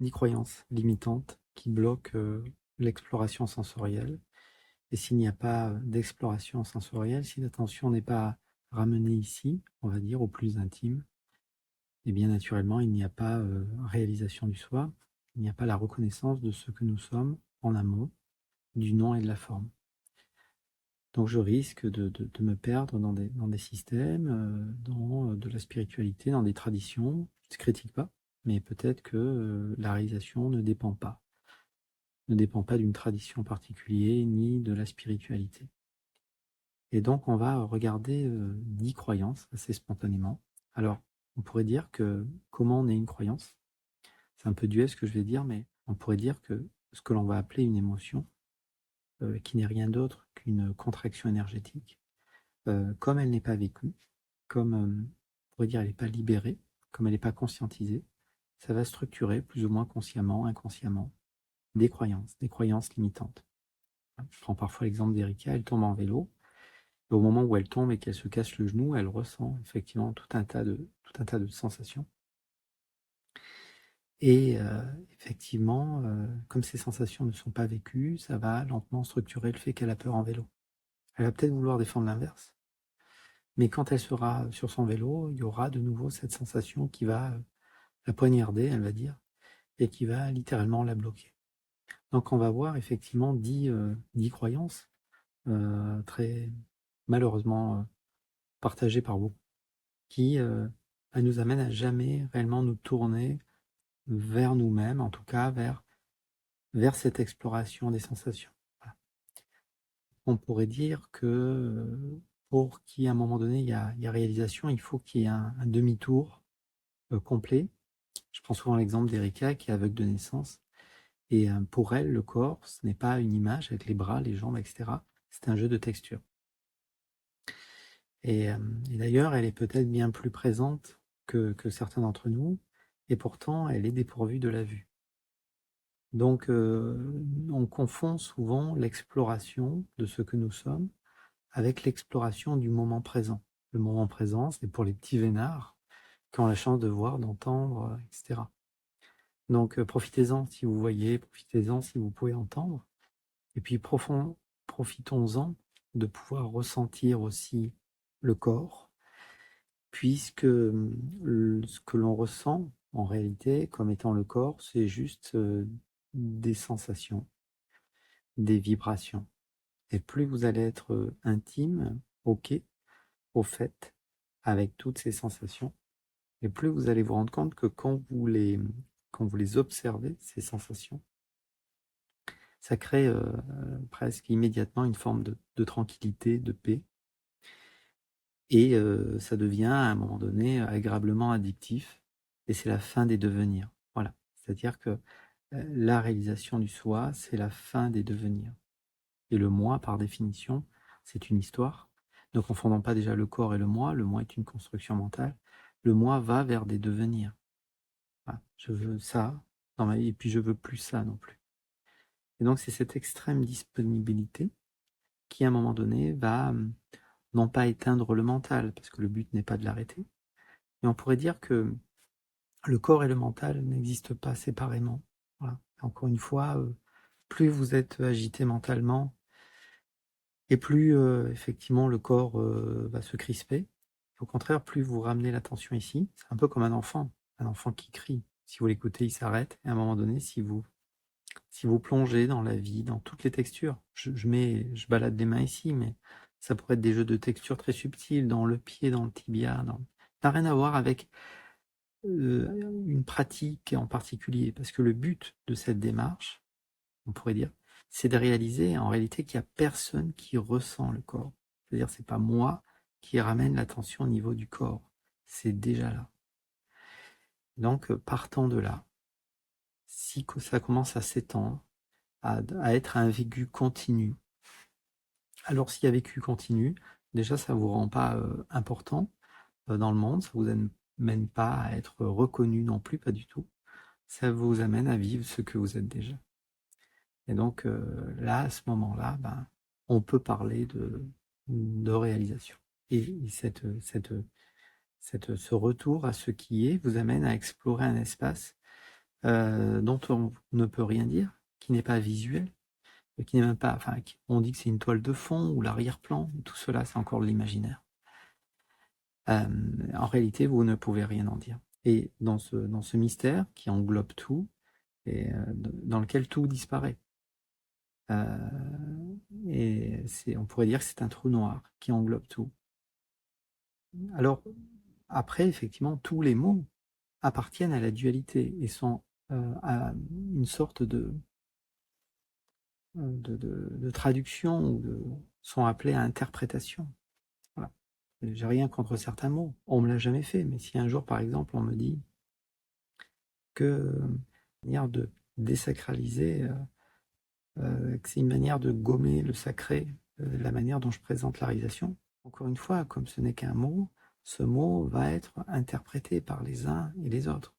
ni croyances limitantes qui bloquent l'exploration sensorielle. Et s'il n'y a pas d'exploration sensorielle, si l'attention n'est pas ramenée ici, on va dire, au plus intime, et bien naturellement, il n'y a pas réalisation du soi, il n'y a pas la reconnaissance de ce que nous sommes en amont, du nom et de la forme. Donc je risque de me perdre dans des systèmes, dans de la spiritualité, dans des traditions. Je ne critique pas, mais peut-être que la réalisation ne dépend pas d'une tradition particulière ni de la spiritualité. Et donc on va regarder 10 croyances assez spontanément. Alors on pourrait dire que comment on est une croyance, c'est un peu duel ce que je vais dire, mais on pourrait dire que ce que l'on va appeler une émotion, qui n'est rien d'autre qu'une contraction énergétique, comme elle n'est pas vécue, comme on pourrait dire elle n'est pas libérée, comme elle n'est pas conscientisée, ça va structurer plus ou moins consciemment, inconsciemment, des croyances limitantes. Je prends parfois l'exemple d'Erika, elle tombe en vélo, et au moment où elle tombe et qu'elle se casse le genou, elle ressent effectivement tout un tas de sensations. Et effectivement, comme ces sensations ne sont pas vécues, ça va lentement structurer le fait qu'elle a peur en vélo. Elle va peut-être vouloir défendre l'inverse, mais quand elle sera sur son vélo, il y aura de nouveau cette sensation qui va la poignarder, elle va dire, et qui va littéralement la bloquer. Donc on va voir effectivement 10 croyances très malheureusement partagées par beaucoup, qui nous amènent à jamais réellement nous tourner vers nous-mêmes, en tout cas vers cette exploration des sensations. Voilà. On pourrait dire que pour qu'il y ait à un moment donné, il y a réalisation, il faut qu'il y ait un demi-tour complet. Je prends souvent l'exemple d'Erika qui est aveugle de naissance. Et pour elle, le corps, ce n'est pas une image avec les bras, les jambes, etc. C'est un jeu de texture. Et d'ailleurs, elle est peut-être bien plus présente que certains d'entre nous, et pourtant, elle est dépourvue de la vue. Donc, on confond souvent l'exploration de ce que nous sommes avec l'exploration du moment présent. Le moment présent, c'est pour les petits vénards qui ont la chance de voir, d'entendre, etc. Donc, profitez-en si vous voyez, profitez-en si vous pouvez entendre. Et puis, profitons-en de pouvoir ressentir aussi le corps, puisque ce que l'on ressent, en réalité, comme étant le corps, c'est juste des sensations, des vibrations. Et plus vous allez être intime, ok, au fait, avec toutes ces sensations, et plus vous allez vous rendre compte que quand vous les observez, ces sensations, ça crée presque immédiatement une forme de tranquillité, de paix, et ça devient à un moment donné agréablement addictif, et c'est la fin des devenirs. Voilà, c'est-à-dire que la réalisation du soi, c'est la fin des devenirs. Et le moi, par définition, c'est une histoire. Ne confondons pas déjà le corps et le moi est une construction mentale. Le moi va vers des devenirs. Voilà, je veux ça dans ma vie, et puis je veux plus ça non plus. Et donc c'est cette extrême disponibilité qui, à un moment donné, va non pas éteindre le mental, parce que le but n'est pas de l'arrêter, mais on pourrait dire que le corps et le mental n'existent pas séparément. Voilà. Encore une fois, plus vous êtes agité mentalement, et plus effectivement le corps va se crisper. Au contraire, plus vous ramenez l'attention ici, c'est un peu comme un enfant qui crie. Si vous l'écoutez, il s'arrête, et à un moment donné, si vous plongez dans la vie, dans toutes les textures, je balade les mains ici, mais ça pourrait être des jeux de textures très subtils, dans le pied, dans le tibia, ça n'a rien à voir avec une pratique en particulier, parce que le but de cette démarche, on pourrait dire, c'est de réaliser en réalité qu'il n'y a personne qui ressent le corps. C'est-à-dire, c'est pas moi qui ramène l'attention au niveau du corps, c'est déjà là. Donc, partant de là, si ça commence à s'étendre, à être un vécu continu, alors s'il y a vécu continu, déjà ça ne vous rend pas important dans le monde, ça ne vous amène pas à être reconnu non plus, pas du tout. Ça vous amène à vivre ce que vous êtes déjà. Et donc là, à ce moment-là, on peut parler de réalisation. Et ce retour à ce qui est vous amène à explorer un espace dont on ne peut rien dire, qui n'est pas visuel, qui n'est même pas, enfin, on dit que c'est une toile de fond ou l'arrière-plan, tout cela c'est encore de l'imaginaire. En réalité, vous ne pouvez rien en dire. Et dans ce mystère qui englobe tout, et dans lequel tout disparaît. Et on pourrait dire que c'est un trou noir qui englobe tout. Alors, après, effectivement, tous les mots appartiennent à la dualité et sont à une sorte de traduction ou sont appelés à interprétation. Voilà. J'ai rien contre certains mots. On me l'a jamais fait, mais si un jour, par exemple, on me dit que manière de désacraliser, que c'est une manière de gommer le sacré, la manière dont je présente la réalisation. Encore une fois, comme ce n'est qu'un mot, ce mot va être interprété par les uns et les autres.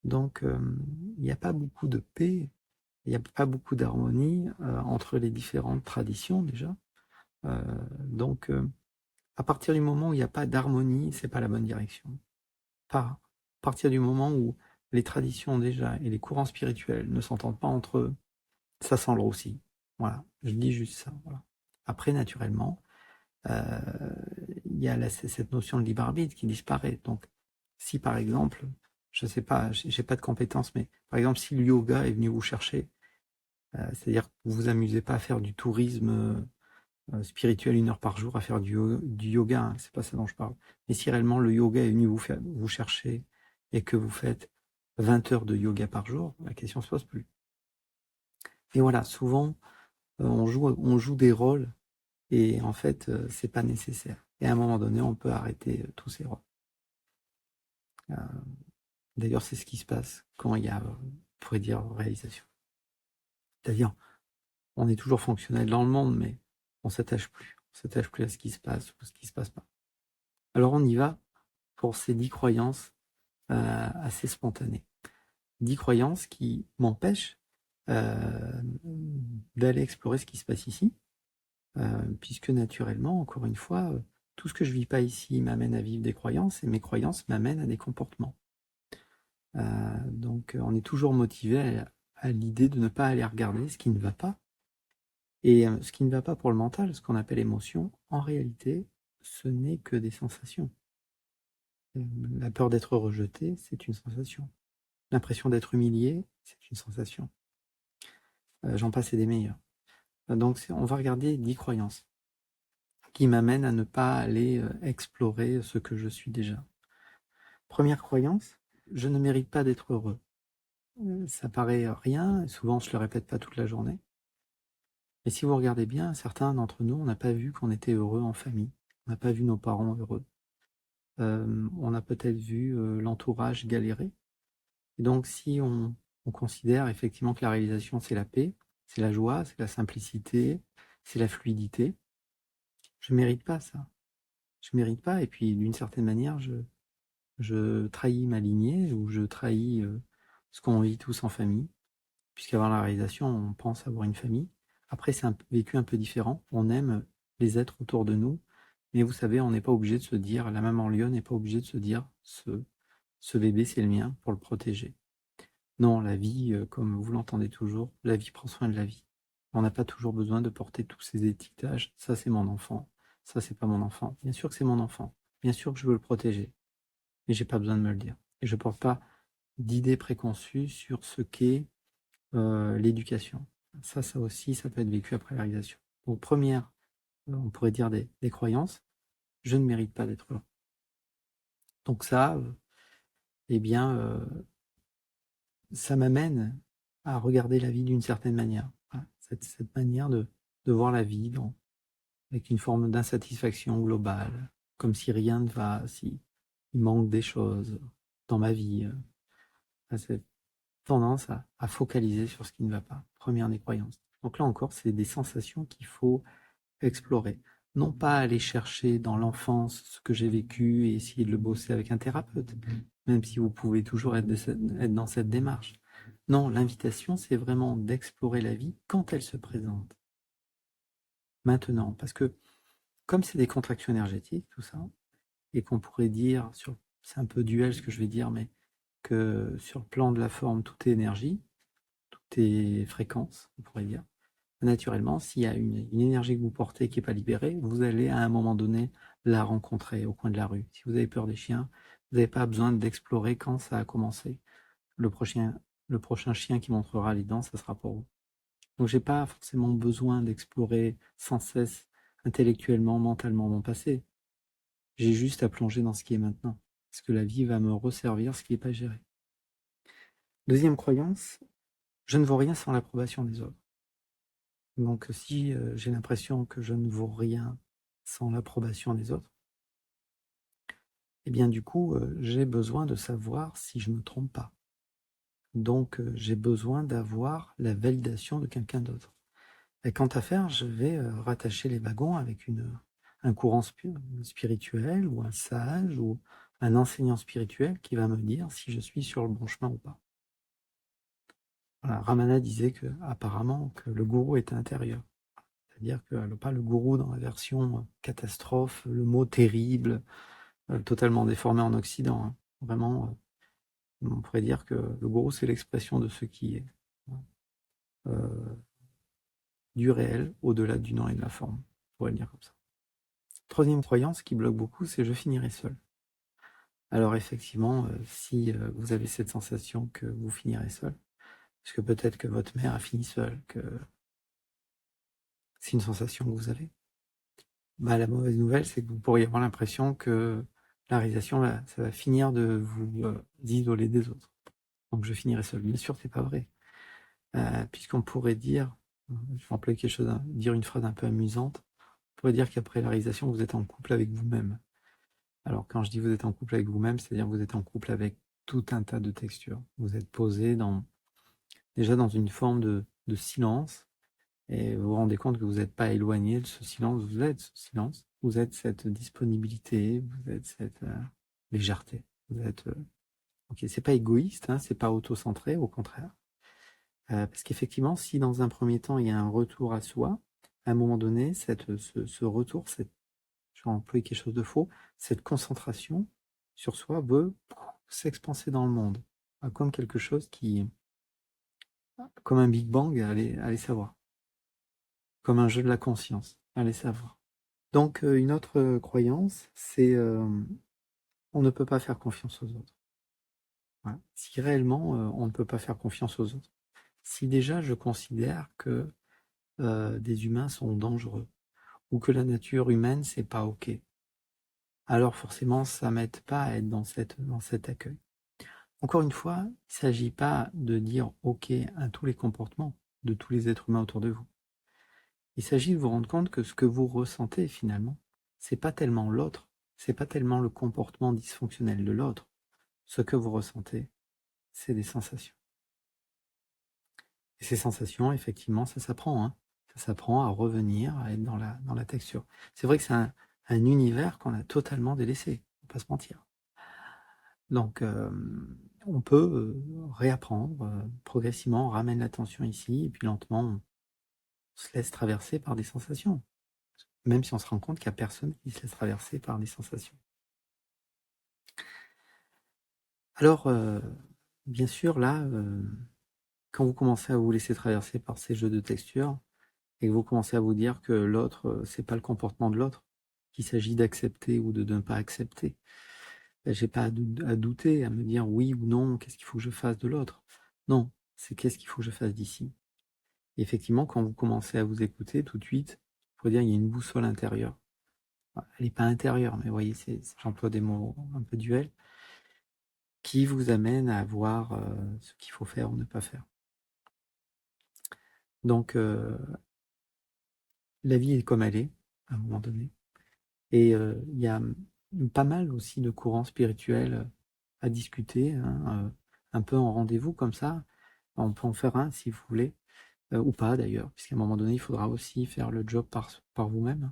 Donc, il n'y a pas beaucoup de paix, il n'y a pas beaucoup d'harmonie entre les différentes traditions déjà. Donc, à partir du moment où il n'y a pas d'harmonie, c'est pas la bonne direction. À partir du moment où les traditions déjà et les courants spirituels ne s'entendent pas entre eux, ça sent le roussi. Voilà, je dis juste ça. Voilà. Après, naturellement, il y a cette notion de libre arbitre qui disparaît. Donc, si par exemple, je sais pas, j'ai pas de compétences, mais par exemple, si le yoga est venu vous chercher, c'est-à-dire que vous vous amusez pas à faire du tourisme spirituel 1 heure par jour, à faire du yoga, hein, c'est pas ça dont je parle. Mais si réellement le yoga est venu vous chercher et que vous faites 20 heures de yoga par jour, la question se pose plus. Et voilà, souvent, on joue des rôles et en fait, c'est pas nécessaire. Et à un moment donné, on peut arrêter tous ces rôles. D'ailleurs, c'est ce qui se passe quand il y a, on pourrait dire, réalisation. C'est-à-dire, on est toujours fonctionnel dans le monde, mais on s'attache plus. On s'attache plus à ce qui se passe ou ce qui se passe pas. Alors on y va pour ces 10 croyances assez spontanées. 10 croyances qui m'empêchent d'aller explorer ce qui se passe ici, puisque naturellement, encore une fois, tout ce que je vis pas ici m'amène à vivre des croyances et mes croyances m'amènent à des comportements. Donc on est toujours motivé à l'idée de ne pas aller regarder ce qui ne va pas. Et ce qui ne va pas pour le mental, ce qu'on appelle émotion, en réalité, ce n'est que des sensations. La peur d'être rejeté, c'est une sensation. L'impression d'être humilié, c'est une sensation. J'en passe et des meilleurs. Donc on va regarder 10 croyances qui m'amènent à ne pas aller explorer ce que je suis déjà. Première croyance, je ne mérite pas d'être heureux. Ça paraît rien, et souvent je le répète pas toute la journée. Et si vous regardez bien, certains d'entre nous, on n'a pas vu qu'on était heureux en famille. On n'a pas vu nos parents heureux. On a peut-être vu l'entourage galérer. Et donc si on considère effectivement que la réalisation c'est la paix, c'est la joie, c'est la simplicité, c'est la fluidité, je mérite pas ça. Je mérite pas, et puis d'une certaine manière, je trahis ma lignée, ou je trahis ce qu'on vit tous en famille, puisqu'avant la réalisation, on pense avoir une famille. Après, c'est un vécu un peu différent. On aime les êtres autour de nous, mais vous savez, on n'est pas obligé de se dire, la maman lion n'est pas obligée de se dire, ce bébé, c'est le mien, pour le protéger. Non, la vie, comme vous l'entendez toujours, la vie prend soin de la vie. On n'a pas toujours besoin de porter tous ces étiquetages. Ça, c'est mon enfant. Ça, c'est pas mon enfant. Bien sûr que c'est mon enfant. Bien sûr que je veux le protéger. Mais j'ai pas besoin de me le dire. Et je porte pas d'idées préconçues sur ce qu'est l'éducation. Ça aussi, ça peut être vécu après la réalisation. Donc, première, on pourrait dire des croyances. Je ne mérite pas d'être là. Donc ça, eh bien, ça m'amène à regarder la vie d'une certaine manière. Voilà, cette manière de voir la vie avec une forme d'insatisfaction globale, comme si rien ne va, si il manque des choses dans ma vie. Cette tendance à focaliser sur ce qui ne va pas. Première des croyances. Donc là encore, c'est des sensations qu'il faut explorer. Non pas aller chercher dans l'enfance ce que j'ai vécu et essayer de le bosser avec un thérapeute, même si vous pouvez toujours être dans cette démarche. Non, l'invitation, c'est vraiment d'explorer la vie quand elle se présente. Maintenant, parce que comme c'est des contractions énergétiques, tout ça, et qu'on pourrait dire, c'est un peu duel ce que je vais dire, mais que sur le plan de la forme, tout est énergie, tout est fréquence, on pourrait dire. Naturellement, s'il y a une énergie que vous portez qui n'est pas libérée, vous allez à un moment donné la rencontrer au coin de la rue. Si vous avez peur des chiens, vous n'avez pas besoin d'explorer quand ça a commencé. Le prochain chien qui montrera les dents, ça sera pour vous. Donc j'ai pas forcément besoin d'explorer sans cesse intellectuellement, mentalement mon passé. J'ai juste à plonger dans ce qui est maintenant. Parce que la vie va me resservir ce qui n'est pas géré. Deuxième croyance, je ne vaux rien sans l'approbation des autres. Donc si j'ai l'impression que je ne vaux rien sans l'approbation des autres, eh bien du coup, j'ai besoin de savoir si je ne me trompe pas. Donc j'ai besoin d'avoir la validation de quelqu'un d'autre. Et quant à faire, je vais rattacher les wagons avec un courant spirituel ou un sage ou un enseignant spirituel qui va me dire si je suis sur le bon chemin ou pas. Voilà, Ramana disait que apparemment que le gourou est intérieur. C'est-à-dire que pas le gourou dans la version catastrophe, le mot terrible, totalement déformé en Occident. Hein. Vraiment, on pourrait dire que le gourou, c'est l'expression de ce qui est du réel, au-delà du nom et de la forme. On pourrait le dire comme ça. Troisième croyance qui bloque beaucoup, c'est je finirai seul. Alors effectivement, si vous avez cette sensation que vous finirez seul, parce que peut-être que votre mère a fini seule, que c'est une sensation que vous avez, bah, la mauvaise nouvelle, c'est que vous pourriez avoir l'impression que la réalisation, ça va finir de vous isoler des autres. Donc je finirai seul. Bien sûr, c'est pas vrai. Puisqu'on pourrait dire, je vais employer quelque chose, dire une phrase un peu amusante, on pourrait dire qu'après la réalisation, vous êtes en couple avec vous-même. Alors quand je dis vous êtes en couple avec vous-même, c'est-à-dire que vous êtes en couple avec tout un tas de textures. Vous êtes posé déjà dans une forme de silence, et vous vous rendez compte que vous n'êtes pas éloigné de ce silence, vous êtes ce silence, vous êtes cette disponibilité, vous êtes cette légèreté. Vous êtes, ok, c'est pas égoïste, hein, c'est pas auto-centré, au contraire. Parce qu'effectivement, si dans un premier temps, il y a un retour à soi, à un moment donné, ce retour, je vais employer quelque chose de faux, cette concentration sur soi veut s'expanser dans le monde, comme quelque chose comme un Big Bang, allez savoir, comme un jeu de la conscience, allez savoir. Donc une autre croyance, c'est on ne peut pas faire confiance aux autres. Voilà. Si réellement on ne peut pas faire confiance aux autres, si déjà je considère que des humains sont dangereux, ou que la nature humaine, c'est pas ok, alors forcément ça m'aide pas à être dans cet accueil. Encore une fois, il ne s'agit pas de dire ok à tous les comportements de tous les êtres humains autour de vous. Il s'agit de vous rendre compte que ce que vous ressentez finalement, c'est pas tellement l'autre, c'est pas tellement le comportement dysfonctionnel de l'autre. Ce que vous ressentez, c'est des sensations. Et ces sensations, effectivement, ça s'apprend. Hein. Ça s'apprend à revenir, à être dans la texture. C'est vrai que c'est un univers qu'on a totalement délaissé, on ne va pas se mentir. Donc, on peut réapprendre progressivement, on ramène l'attention ici, et puis lentement, on se laisse traverser par des sensations. Même si on se rend compte qu'il n'y a personne qui se laisse traverser par des sensations. Alors, bien sûr, là, quand vous commencez à vous laisser traverser par ces jeux de texture, et que vous commencez à vous dire que l'autre, c'est pas le comportement de l'autre, qu'il s'agit d'accepter ou de ne pas accepter, j'ai pas à douter, à me dire oui ou non, qu'est-ce qu'il faut que je fasse de l'autre. Non, c'est qu'est-ce qu'il faut que je fasse d'ici. Et effectivement, quand vous commencez à vous écouter, tout de suite, il faut dire il y a une boussole intérieure. Elle n'est pas intérieure, mais vous voyez, j'emploie des mots un peu duels, qui vous amène à voir ce qu'il faut faire ou ne pas faire. Donc, la vie est comme elle est, à un moment donné. Et il y a pas mal aussi de courants spirituels à discuter, hein, un peu en rendez-vous comme ça. On peut en faire un si vous voulez, ou pas d'ailleurs, puisqu'à un moment donné, il faudra aussi faire le job par vous-même.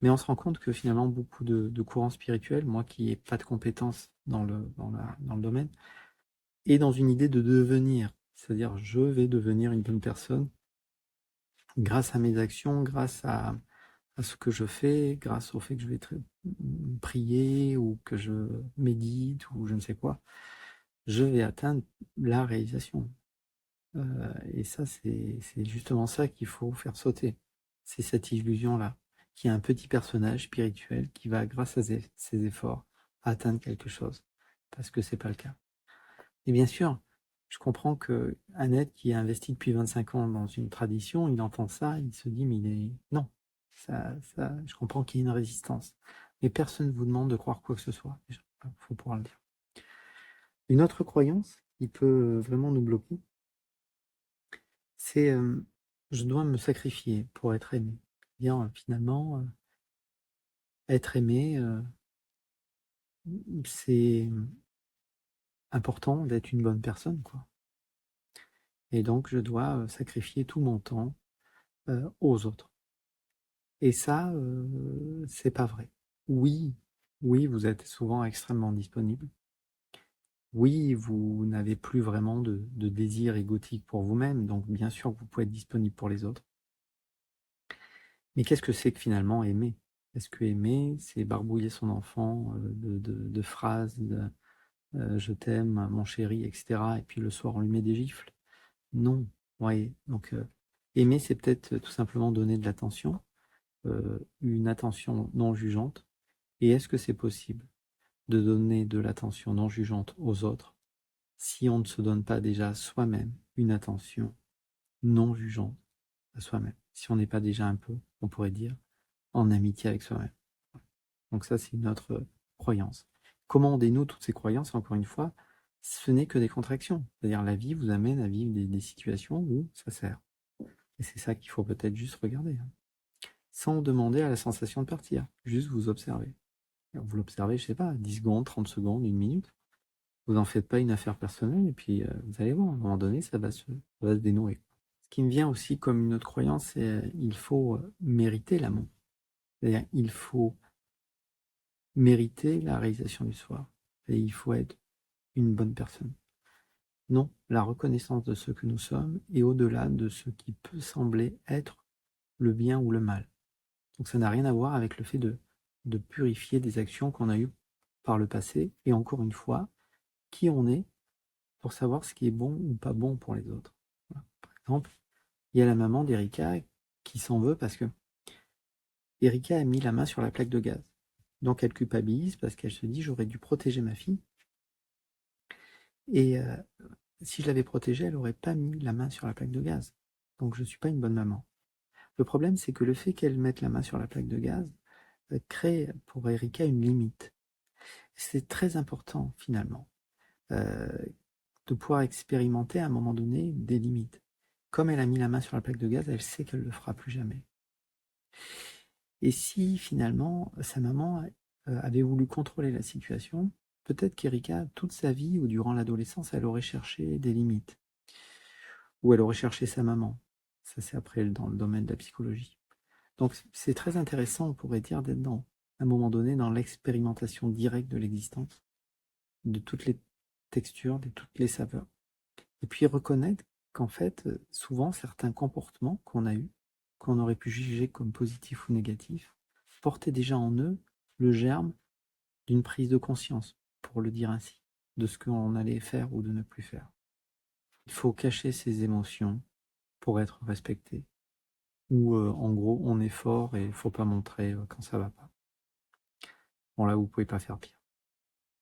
Mais on se rend compte que finalement, beaucoup de courants spirituels, moi qui n'ai pas de compétences dans le domaine, et dans une idée de devenir, c'est-à-dire je vais devenir une bonne personne grâce à mes actions, grâce à ce que je fais, grâce au fait que je vais prier ou que je médite ou je ne sais quoi. je vais atteindre la réalisation. Et ça, c'est justement ça qu'il faut faire sauter. C'est cette illusion-là, qu'il y a un petit personnage spirituel qui va, grâce à ses efforts, atteindre quelque chose. Parce que c'est pas le cas. Et bien sûr, je comprends que un être qui a investi depuis 25 ans dans une tradition, il entend ça, il se dit, mais il est... Non, je comprends qu'il y ait une résistance. Mais personne ne vous demande de croire quoi que ce soit. Il faut pouvoir le dire. Une autre croyance qui peut vraiment nous bloquer, c'est je dois me sacrifier pour être aimé. Bien, finalement, être aimé, c'est important d'être une bonne personne, quoi. Et donc, je dois sacrifier tout mon temps aux autres. Et ça, c'est pas vrai. Oui, oui, vous êtes souvent extrêmement disponible. Oui, vous n'avez plus vraiment de désir égotique pour vous-même, donc bien sûr que vous pouvez être disponible pour les autres. Mais qu'est-ce que c'est que finalement aimer? Est-ce que aimer, c'est barbouiller son enfant de phrases, je t'aime, mon chéri, etc. Et puis le soir, on lui met des gifles? Non. Ouais. Donc, aimer, c'est peut-être tout simplement donner de l'attention, une attention non jugeante. Et est-ce que c'est possible de donner de l'attention non jugeante aux autres si on ne se donne pas déjà soi-même une attention non jugeante à soi-même? Si on n'est pas déjà un peu, on pourrait dire, en amitié avec soi-même. Donc ça, c'est une autre croyance. Comment on dénoue toutes ces croyances? Encore une fois, ce n'est que des contractions. C'est-à-dire la vie vous amène à vivre des situations où ça sert. Et c'est ça qu'il faut peut-être juste regarder, hein. Sans demander à la sensation de partir. Juste vous observez. Vous l'observez, je sais pas, 10 secondes, 30 secondes, 1 minute. Vous n'en faites pas une affaire personnelle et puis vous allez voir, à un moment donné, ça va se dénouer. Ce qui me vient aussi comme une autre croyance, c'est il faut mériter l'amour. C'est-à-dire il faut mériter la réalisation du soi. Et il faut être une bonne personne. Non, la reconnaissance de ce que nous sommes est au-delà de ce qui peut sembler être le bien ou le mal. Donc ça n'a rien à voir avec le fait de purifier des actions qu'on a eues par le passé, et encore une fois, qui on est pour savoir ce qui est bon ou pas bon pour les autres. Voilà. Par exemple, il y a la maman d'Erika qui s'en veut parce que Erika a mis la main sur la plaque de gaz. Donc elle culpabilise parce qu'elle se dit j'aurais dû protéger ma fille. Et si je l'avais protégée, elle n'aurait pas mis la main sur la plaque de gaz. Donc je ne suis pas une bonne maman. Le problème, c'est que le fait qu'elle mette la main sur la plaque de gaz crée pour Erika une limite. C'est très important finalement de pouvoir expérimenter à un moment donné des limites. Comme elle a mis la main sur la plaque de gaz, elle sait qu'elle ne le fera plus jamais. Et si finalement sa maman avait voulu contrôler la situation, peut-être qu'Erika, toute sa vie ou durant l'adolescence, elle aurait cherché des limites. Ou elle aurait cherché sa maman. Ça, c'est après dans le domaine de la psychologie. Donc c'est très intéressant, on pourrait dire, d'être à un moment donné dans l'expérimentation directe de l'existence, de toutes les textures, de toutes les saveurs. Et puis reconnaître qu'en fait, souvent, certains comportements qu'on a eus, qu'on aurait pu juger comme positifs ou négatifs, portaient déjà en eux le germe d'une prise de conscience, pour le dire ainsi, de ce qu'on allait faire ou de ne plus faire. Il faut cacher ses émotions pour être respecté. Ou en gros, on est fort et il faut pas montrer quand ça va pas. Bon là, vous pouvez pas faire pire.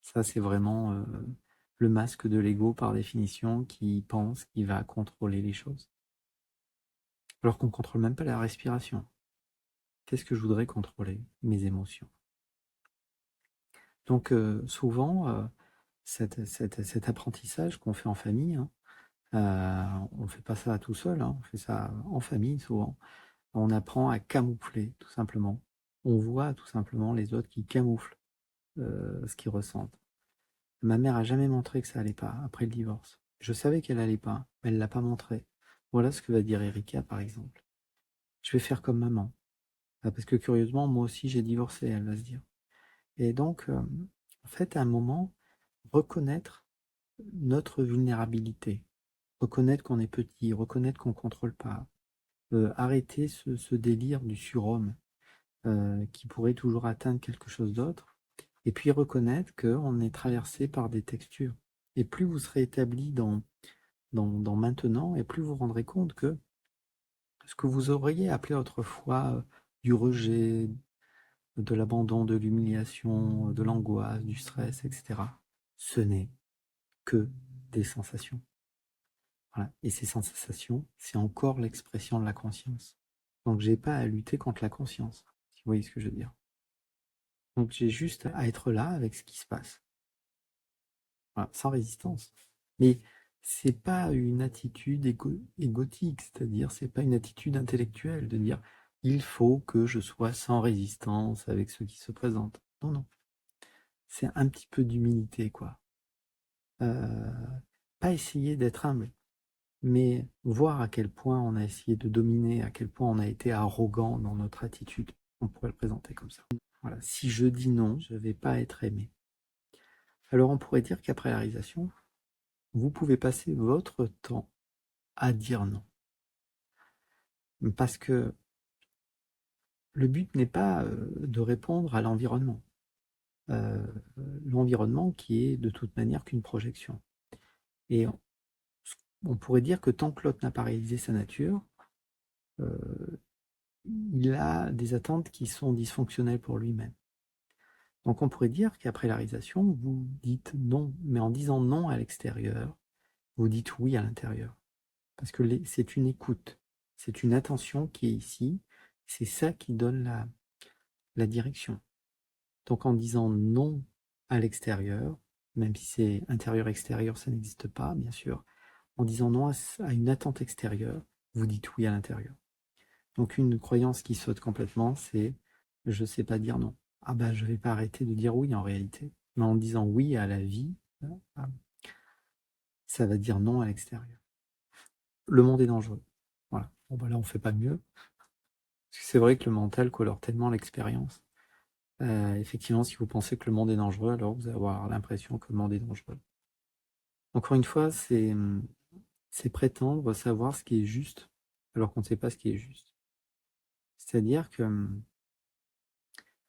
Ça, c'est vraiment le masque de l'ego par définition qui pense qu'il va contrôler les choses. Alors qu'on ne contrôle même pas la respiration. Qu'est-ce que je voudrais contrôler? Mes émotions. Donc souvent, cet apprentissage qu'on fait en famille, hein, on ne fait pas ça tout seul, hein, on fait ça en famille souvent. On apprend à camoufler, tout simplement. On voit tout simplement les autres qui camouflent ce qu'ils ressentent. Ma mère a jamais montré que ça allait pas après le divorce. Je savais qu'elle allait pas, mais elle l'a pas montré. Voilà ce que va dire Erika, par exemple. Je vais faire comme maman. Parce que curieusement, moi aussi j'ai divorcé, elle va se dire. Et donc, en fait, à un moment, reconnaître notre vulnérabilité, reconnaître qu'on est petit, reconnaître qu'on contrôle pas, arrêter ce délire du surhomme qui pourrait toujours atteindre quelque chose d'autre, et puis reconnaître qu'on est traversé par des textures. Et plus vous serez établi dans maintenant, et plus vous vous rendrez compte que ce que vous auriez appelé autrefois du rejet, de l'abandon, de l'humiliation, de l'angoisse, du stress, etc., ce n'est que des sensations. Voilà. Et ces sensations, c'est encore l'expression de la conscience. Donc j'ai pas à lutter contre la conscience, si vous voyez ce que je veux dire. Donc j'ai juste à être là avec ce qui se passe. Voilà, sans résistance. Mais c'est pas une attitude égotique, c'est-à-dire c'est pas une attitude intellectuelle de dire il faut que je sois sans résistance avec ce qui se présente. Non, non. C'est un petit peu d'humilité, quoi. Pas essayer d'être humble, mais voir à quel point on a essayé de dominer, à quel point on a été arrogant dans notre attitude. On pourrait le présenter comme ça. Voilà. Si je dis non, je ne vais pas être aimé. Alors on pourrait dire qu'après la réalisation, vous pouvez passer votre temps à dire non. Parce que le but n'est pas de répondre à l'environnement. L'environnement qui est de toute manière qu'une projection. Et on pourrait dire que tant que l'autre n'a pas réalisé sa nature, il a des attentes qui sont dysfonctionnelles pour lui-même. Donc on pourrait dire qu'après la réalisation, vous dites non, mais en disant non à l'extérieur, vous dites oui à l'intérieur. Parce que c'est une écoute, c'est une attention qui est ici, c'est ça qui donne la direction. Donc en disant non à l'extérieur, même si c'est intérieur-extérieur, ça n'existe pas, bien sûr, en disant non à une attente extérieure, vous dites oui à l'intérieur. Donc une croyance qui saute complètement, c'est je ne sais pas dire non. Ah ben je ne vais pas arrêter de dire oui en réalité. Mais en disant oui à la vie, ça va dire non à l'extérieur. Le monde est dangereux. Voilà. Bon ben là on ne fait pas mieux. Parce que c'est vrai que le mental colore tellement l'expérience. Effectivement, si vous pensez que le monde est dangereux, alors vous allez avoir l'impression que le monde est dangereux. Encore une fois, c'est prétendre savoir ce qui est juste, alors qu'on ne sait pas ce qui est juste. C'est-à-dire que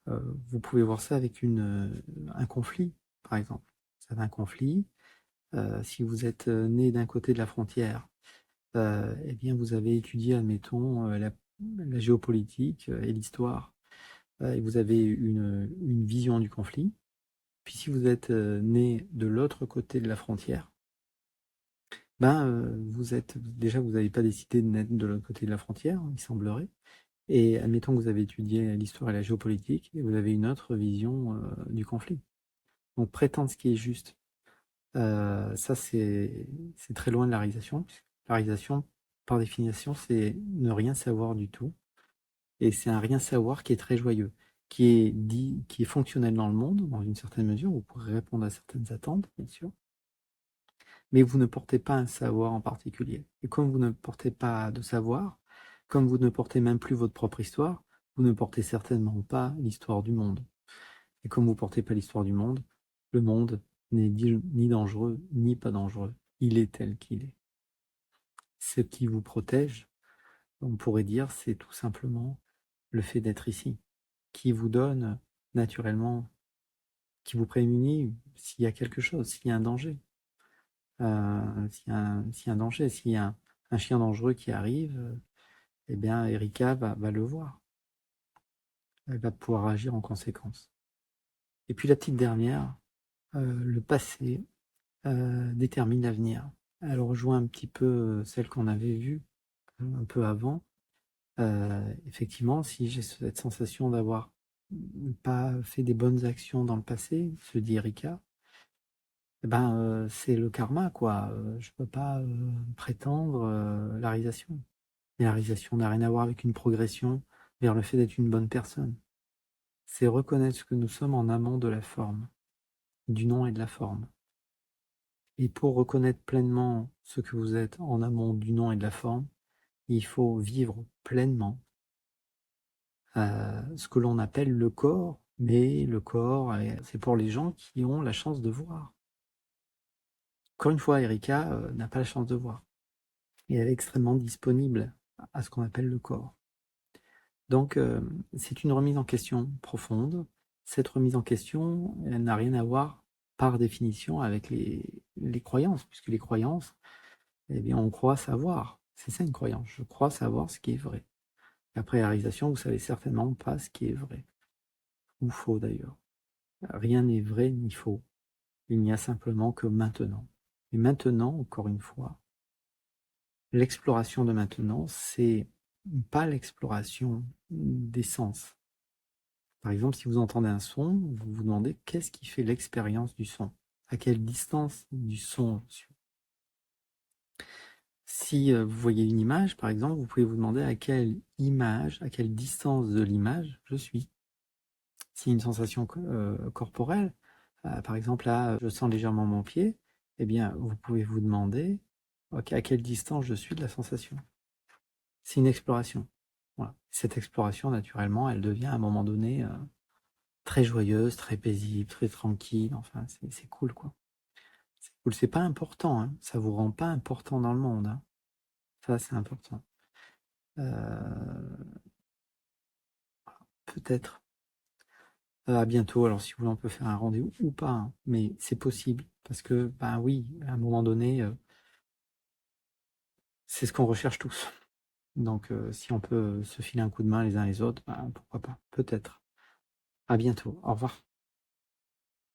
vous pouvez voir ça avec un conflit, par exemple. Vous avez un conflit, si vous êtes né d'un côté de la frontière, eh bien vous avez étudié, admettons, la géopolitique et l'histoire, et vous avez une vision du conflit. Puis si vous êtes né de l'autre côté de la frontière, vous n'avez pas décidé de naître de l'autre côté de la frontière, il semblerait. Et admettons que vous avez étudié l'histoire et la géopolitique, et vous avez une autre vision du conflit. Donc prétendre ce qui est juste, ça c'est très loin de la réalisation. La réalisation, par définition, c'est ne rien savoir du tout. Et c'est un rien savoir qui est très joyeux, qui est fonctionnel dans le monde, dans une certaine mesure. Vous pourrez répondre à certaines attentes, bien sûr. Mais vous ne portez pas un savoir en particulier. Et comme vous ne portez pas de savoir, comme vous ne portez même plus votre propre histoire, vous ne portez certainement pas l'histoire du monde. Et comme vous ne portez pas l'histoire du monde, le monde n'est ni dangereux, ni pas dangereux. Il est tel qu'il est. Ce qui vous protège, on pourrait dire, c'est tout simplement le fait d'être ici, qui vous donne naturellement, qui vous prémunit s'il y a quelque chose, s'il y a un danger. S'il y a un danger, s'il y a un chien dangereux qui arrive, eh bien Erika va le voir. Elle va pouvoir agir en conséquence. Et puis la petite dernière, le passé détermine l'avenir. Elle rejoint un petit peu celle qu'on avait vue un peu avant. Effectivement, si j'ai cette sensation d'avoir pas fait des bonnes actions dans le passé, se dit Erika, c'est le karma, quoi. Je peux pas prétendre la réalisation. Et la réalisation n'a rien à voir avec une progression vers le fait d'être une bonne personne. C'est reconnaître ce que nous sommes en amont de la forme, du nom et de la forme. Et pour reconnaître pleinement ce que vous êtes en amont du nom et de la forme, il faut vivre pleinement ce que l'on appelle le corps, mais le corps, c'est pour les gens qui ont la chance de voir. Encore une fois, Erika n'a pas la chance de voir. Et elle est extrêmement disponible à ce qu'on appelle le corps. Donc, c'est une remise en question profonde. Cette remise en question, elle n'a rien à voir, par définition, avec les croyances, puisque les croyances, eh bien, on croit savoir. C'est ça une croyance. Je crois savoir ce qui est vrai. Et après la réalisation, vous savez certainement pas ce qui est vrai. Ou faux d'ailleurs. Rien n'est vrai ni faux. Il n'y a simplement que maintenant. Et maintenant, encore une fois, l'exploration de maintenant, c'est pas l'exploration des sens. Par exemple, si vous entendez un son, vous vous demandez qu'est-ce qui fait l'expérience du son? À quelle distance du son je suis? Si vous voyez une image, par exemple, vous pouvez vous demander à quelle image, à quelle distance de l'image je suis. Si une sensation corporelle, par exemple là, je sens légèrement mon pied, eh bien, vous pouvez vous demander à quelle distance je suis de la sensation. C'est une exploration. Voilà. Cette exploration, naturellement, elle devient à un moment donné très joyeuse, très paisible, très tranquille. Enfin, c'est cool, quoi. C'est cool. C'est pas important, hein. Ça vous rend pas important dans le monde, hein. Ça, c'est important. Peut-être. À bientôt. Alors, si vous voulez, on peut faire un rendez-vous ou pas, hein. Mais c'est possible. Parce que, ben oui, à un moment donné, c'est ce qu'on recherche tous. Donc, si on peut se filer un coup de main les uns les autres, ben, pourquoi pas. Peut-être. À bientôt. Au revoir.